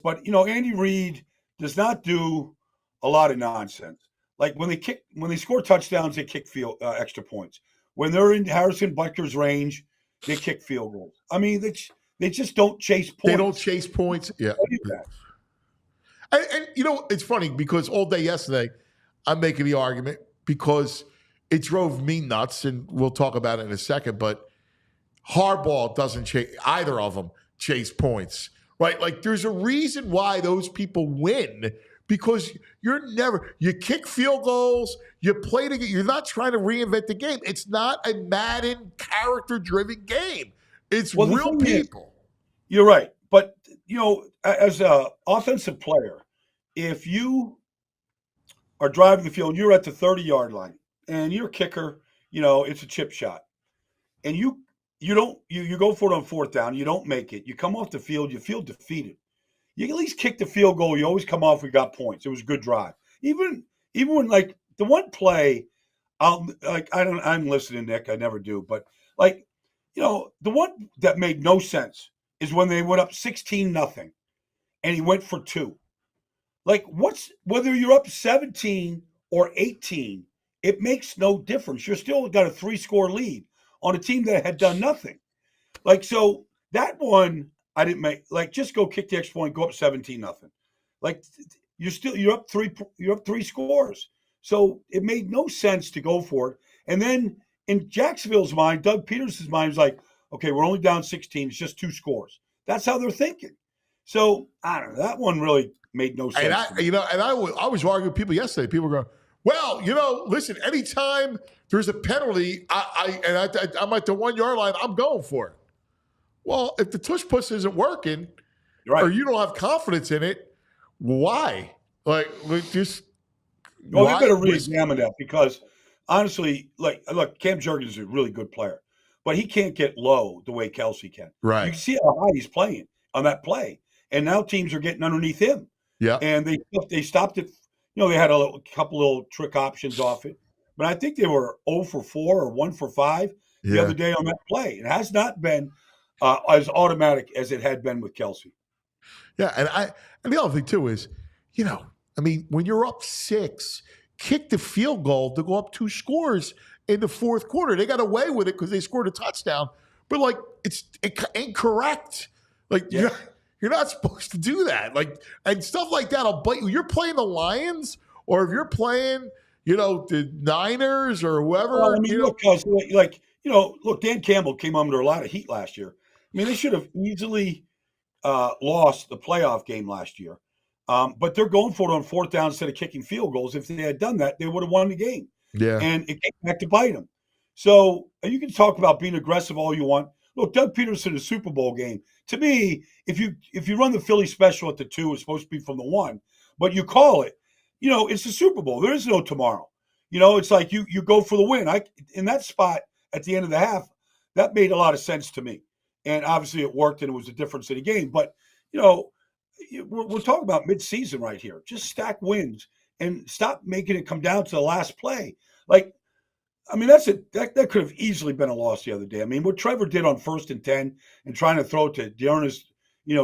But Andy Reid does not do a lot of nonsense. Like when they score touchdowns, they kick extra points. When they're in Harrison Butker's range, they kick field goals. I mean, they just don't chase points. They don't chase points. Yeah. And it's funny because all day yesterday, I'm making the argument because it drove me nuts, and we'll talk about it in a second, but Harbaugh doesn't chase, either of them chase points, right? Like there's a reason why those people win because you kick field goals, you play the game. You're not trying to reinvent the game. It's not a Madden character-driven game. It's real people. You're right. But, as an offensive player, if you are driving the field, you're at the 30-yard line, and your kicker, it's a chip shot, and you go for it on fourth down, you don't make it, you come off the field, you feel defeated. You can at least kick the field goal. You always come off. We got points. It was a good drive. Even when like the one play, I'm listening, Nick. I never do, but the one that made no sense is when they went up 16-0, and he went for 2. Like whether you're up 17 or 18, it makes no difference. You're still got a 3-score lead on a team that had done nothing. So that one. I didn't make just go kick the extra point, go up 17-0. Like you're up 3 scores. So it made no sense to go for it. And then in Jacksonville's mind, Doug Peterson's mind was like, okay, we're only down 16. It's just 2 scores. That's how they're thinking. So I don't know. That one really made no sense. And I was arguing with people yesterday. People were going, well, listen, anytime there's a penalty, I'm at the 1-yard line, I'm going for it. Well, if the tush push isn't working, right, or you don't have confidence in it, why? You better re-examine that because honestly, look, Cam Jurgens is a really good player, but he can't get low the way Kelsey can. Right. You can see how high he's playing on that play, and now teams are getting underneath him. Yeah. And they stopped it. They had a couple little trick options off it, but I think they were 0 for 4 or 1 for 5 the other day on that play. It has not been as automatic as it had been with Kelsey. Yeah, and the other thing too is, when you're up 6, kick the field goal to go up 2 scores in the fourth quarter. They got away with it because they scored a touchdown, but it's incorrect. You're not supposed to do that. And stuff like that. I'll bite you. You're playing the Lions, or if you're playing, the Niners or whoever. Well, look, Dan Campbell came under a lot of heat last year. They should have easily lost the playoff game last year. But they're going for it on fourth down instead of kicking field goals. If they had done that, they would have won the game. Yeah. And it came back to bite them. So you can talk about being aggressive all you want. Look, Doug Peterson, a Super Bowl game. To me, if you run the Philly special at the 2, it's supposed to be from the 1, but you call it, it's the Super Bowl. There is no tomorrow. It's like you go for the win. In that spot at the end of the half, that made a lot of sense to me. And obviously it worked and it was a difference in the game. But, we're talking about midseason right here. Just stack wins and stop making it come down to the last play. That could have easily been a loss the other day. What Trevor did on 1st and 10 and trying to throw to Dearness,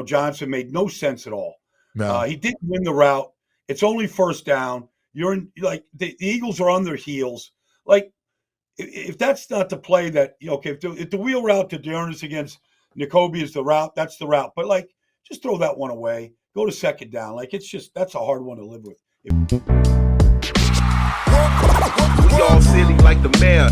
Johnson made no sense at all. No. He didn't win the route. It's only 1st down. You're in the Eagles are on their heels. If that's not the play that, if the wheel route to Dearness against N'Kobe is the route, that's the route. But just throw that one away. Go to 2nd down. That's a hard one to live with. We all silly like the mayor.